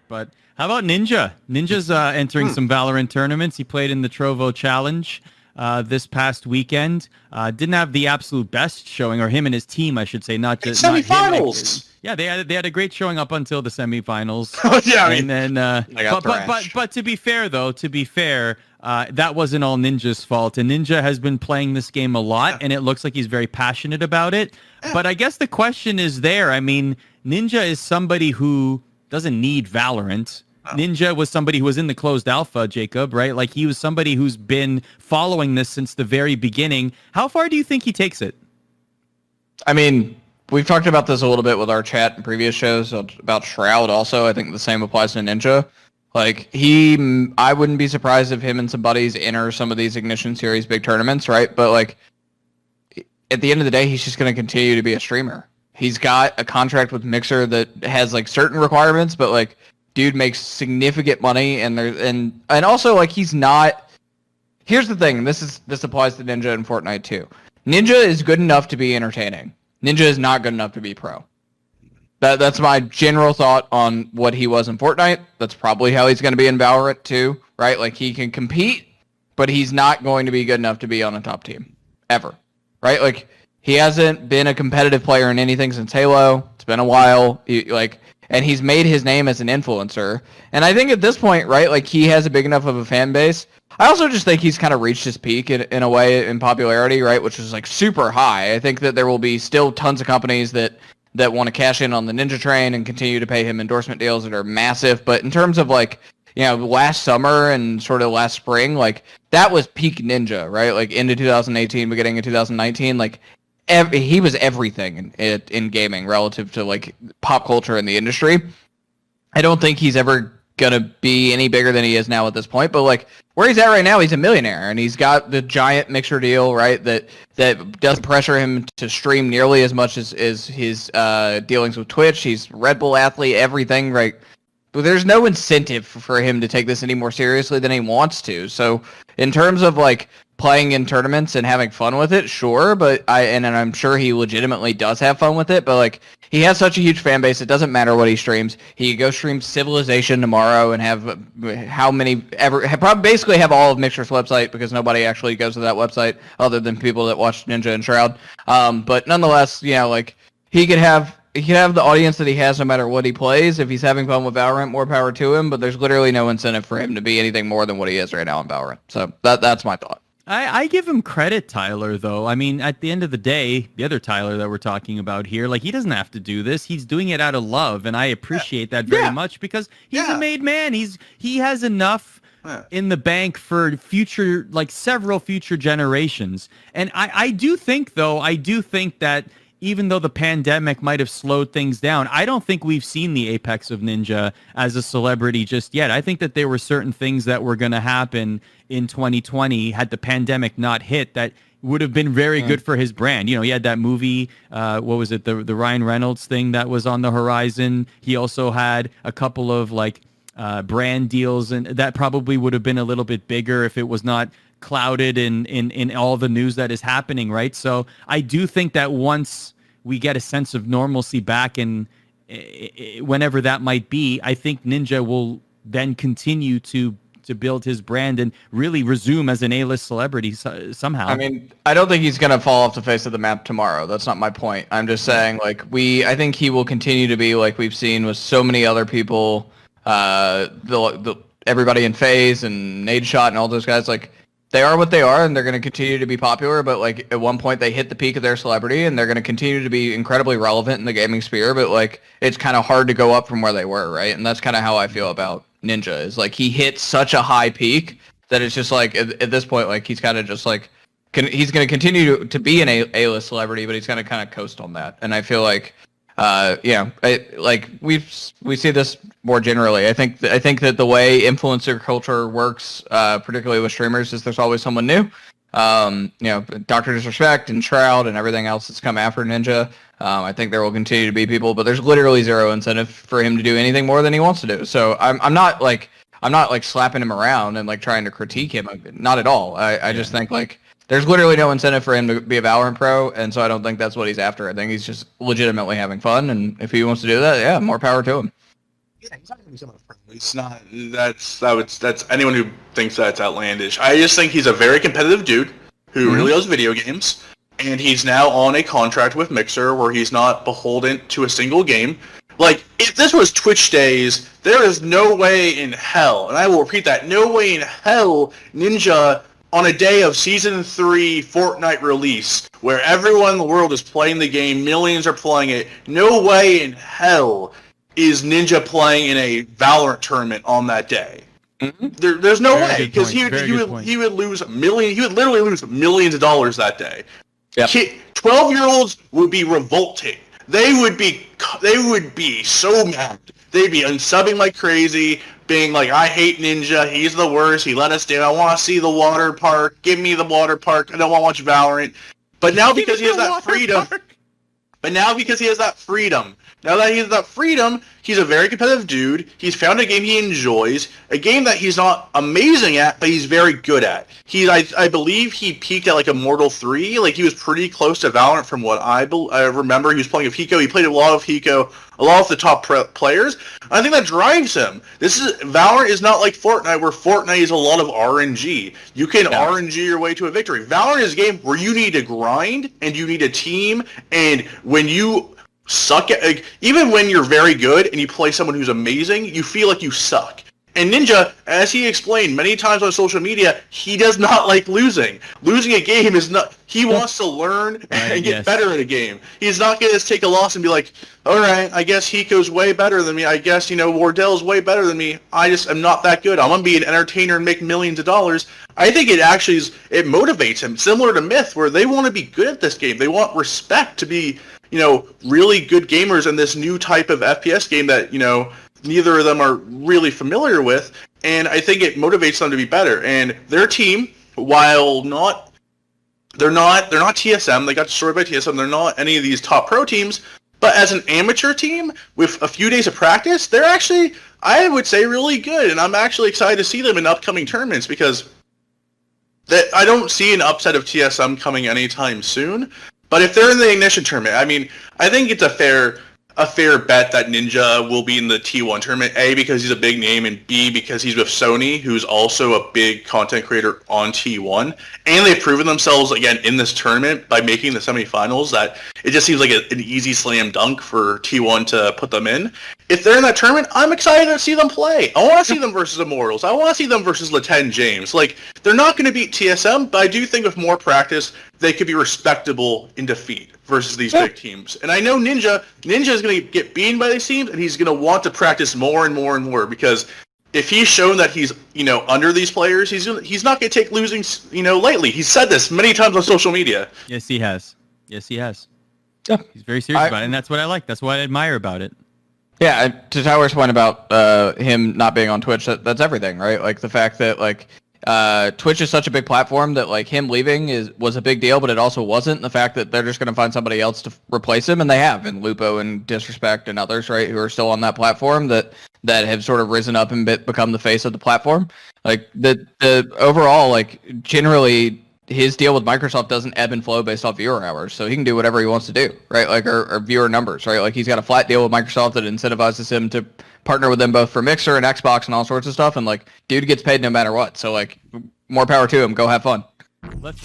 But how about Ninja? Ninja's entering some Valorant tournaments. He played in the Trovo Challenge this past weekend. Didn't have the absolute best showing, or him and his team, I should say, not just not him. Semifinals. Yeah, they had a great showing up until the semifinals. Yeah, and then but to be fair, that wasn't all Ninja's fault. And Ninja has been playing this game a lot, and it looks like he's very passionate about it. But I guess the question is there. I mean, Ninja is somebody who doesn't need Valorant. Ninja was somebody who was in the closed alpha, Jacob, right? Like, he was somebody who's been following this since the very beginning. How far do you think he takes it? I mean, we've talked about this a little bit with our chat in previous shows about Shroud also. I think the same applies to Ninja. Like, I wouldn't be surprised if him and some buddies enter some of these Ignition Series big tournaments, right? But, like, at the end of the day, he's just going to continue to be a streamer. He's got a contract with Mixer that has, like, certain requirements, but, like, dude makes significant money, and also, like, he's not... Here's the thing, this applies to Ninja and Fortnite too. Ninja is good enough to be entertaining. Ninja is not good enough to be pro. That's my general thought on what he was in Fortnite. That's probably how he's going to be in Valorant too, right? Like, he can compete, but he's not going to be good enough to be on a top team. Ever. Right? Like, he hasn't been a competitive player in anything since Halo. It's been a while. And he's made his name as an influencer. And I think at this point, right, like, he has a big enough of a fan base. I also just think he's kind of reached his peak in a way in popularity, right, which is, like, super high. I think that there will be still tons of companies that want to cash in on the Ninja train and continue to pay him endorsement deals that are massive. But in terms of, like, you know, last summer and sort of last spring, like, that was peak Ninja, right? Like, into 2018, beginning of 2019, like, he was everything in gaming relative to, like, pop culture in the industry. I don't think he's ever going to be any bigger than he is now at this point, but, like, where he's at right now, he's a millionaire, and he's got the giant Mixer deal, right, that doesn't pressure him to stream nearly as much as his dealings with Twitch. He's Red Bull athlete, everything, right? But there's no incentive for him to take this any more seriously than he wants to. So in terms of, like, playing in tournaments and having fun with it, sure, but I'm sure he legitimately does have fun with it, but, like, he has such a huge fan base, it doesn't matter what he streams. He could go stream Civilization tomorrow and have basically have all of Mixer's website, because nobody actually goes to that website other than people that watch Ninja and Shroud. But nonetheless, you know, like, he could have the audience that he has no matter what he plays. If he's having fun with Valorant, more power to him, but there's literally no incentive for him to be anything more than what he is right now in Valorant. So that's my thought. I give him credit, Tyler, though. I mean, at the end of the day, the other Tyler that we're talking about here, like, he doesn't have to do this. He's doing it out of love, and I appreciate that very much, because he's a made man. He has enough in the bank for future, like, several future generations. And I do think that even though the pandemic might have slowed things down, I don't think we've seen the apex of Ninja as a celebrity just yet. I think that there were certain things that were going to happen in 2020 had the pandemic not hit that would have been very good for his brand. You know, he had that movie, what was it, the Ryan Reynolds thing that was on the horizon. He also had a couple of, like, brand deals, and that probably would have been a little bit bigger if it was not clouded in all the news that is happening, right? So I do think that once we get a sense of normalcy back, and whenever that might be, I think Ninja will then continue to build his brand and really resume as an A-list celebrity somehow. I mean, I don't think he's going to fall off the face of the map tomorrow. That's not my point. I'm just saying, like, I think he will continue to be, like we've seen with so many other people, everybody in FaZe and Nadeshot and all those guys, like, they are what they are, and they're going to continue to be popular, but, like, at one point they hit the peak of their celebrity, and they're going to continue to be incredibly relevant in the gaming sphere, but, like, it's kind of hard to go up from where they were, right? And that's kind of how I feel about Ninja, is, like, he hit such a high peak that it's just, like, at this point, like, he's kind of just, like, he's going to continue to be an A-list celebrity, but he's going to kind of coast on that. And I feel like, we see this more generally. I think that the way influencer culture works, particularly with streamers, is there's always someone new. You know, Dr. Disrespect and Shroud and everything else that's come after Ninja. I think there will continue to be people, but there's literally zero incentive for him to do anything more than he wants to do. So I'm not slapping him around and, like, trying to critique him. Not at all. I just think, like, there's literally no incentive for him to be a Valorant pro, and so I don't think that's what he's after. I think he's just legitimately having fun, and if he wants to do that, yeah, more power to him. Yeah, he's not gonna be someone friendly. It's not. That's anyone who thinks that's outlandish. I just think he's a very competitive dude who really loves video games, and he's now on a contract with Mixer where he's not beholden to a single game. Like, if this was Twitch days, there is no way in hell, and I will repeat that, no way in hell Ninja, on a day of Season 3 Fortnite release, where everyone in the world is playing the game, millions are playing it, no way in hell is Ninja playing in a Valorant tournament on that day. There's no way, because he would lose he would literally lose millions of dollars that day. Yep. 12-year-olds would be revolting. They would be so mad. They'd be unsubbing like crazy, being like, I hate Ninja, he's the worst, he let us down, I want to see the water park, give me the water park, I don't want to watch Valorant. But now because he has that freedom, now that he has that freedom, he's a very competitive dude. He's found a game he enjoys, a game that he's not amazing at, but he's very good at. I believe he peaked at like Immortal 3. Like, he was pretty close to Valorant from what I remember. He was playing with Hiko. He played a lot of Hiko, a lot of the top players. I think that drives him. Valorant is not like Fortnite, where Fortnite is a lot of RNG. You can RNG your way to a victory. Valorant is a game where you need to grind, and you need a team, and when you suck at, like, even when you're very good and you play someone who's amazing, you feel like you suck. And Ninja, as he explained many times on social media, he does not like losing. Losing a game is not... He wants to learn and get better at a game. He's not going to take a loss and be like, all right, I guess Hiko's way better than me. I guess, Wardell's way better than me. I just am not that good. I'm going to be an entertainer and make millions of dollars. I think it motivates him, similar to Myth, where they want to be good at this game. They want respect to be, really good gamers in this new type of FPS game that, neither of them are really familiar with, and I think it motivates them to be better. And their team, while they're not TSM, they got destroyed by TSM, they're not any of these top pro teams, but as an amateur team with a few days of practice, they're actually, I would say, really good, and I'm actually excited to see them in upcoming tournaments, because I don't see an upset of TSM coming anytime soon. But if they're in the Ignition tournament, I think it's a fair bet that Ninja will be in the T1 tournament, A, because he's a big name, and B, because he's with Sony, who's also a big content creator on T1. And they've proven themselves, again, in this tournament by making the semifinals, that it just seems like an easy slam dunk for T1 to put them in. If they're in that tournament, I'm excited to see them play. I want to see them versus Immortals. I want to see them versus Laten James. Like, they're not going to beat TSM, but I do think with more practice, they could be respectable in defeat versus these big teams. And I know Ninja is going to get beaten by these teams, and he's going to want to practice more and more and more, because if he's shown that he's, under these players, he's not going to take losing, lightly. He's said this many times on social media. Yes, he has. Yeah. He's very serious about it, and that's what I like. That's what I admire about it. Yeah, to Tyler's point about him not being on Twitch, that's everything, right? Like, the fact that, like, Twitch is such a big platform that, like, him leaving was a big deal, but it also wasn't. The fact that they're just going to find somebody else to replace him, and they have, and Lupo and Disrespect and others, right, who are still on that platform that have sort of risen up and become the face of the platform. Like, the overall, like, generally, his deal with Microsoft doesn't ebb and flow based off viewer hours, so he can do whatever he wants to do, right? Like, or viewer numbers, right? Like, he's got a flat deal with Microsoft that incentivizes him to partner with them both for Mixer and Xbox and all sorts of stuff, and, like, dude gets paid no matter what. So, like, more power to him. Go have fun. Let's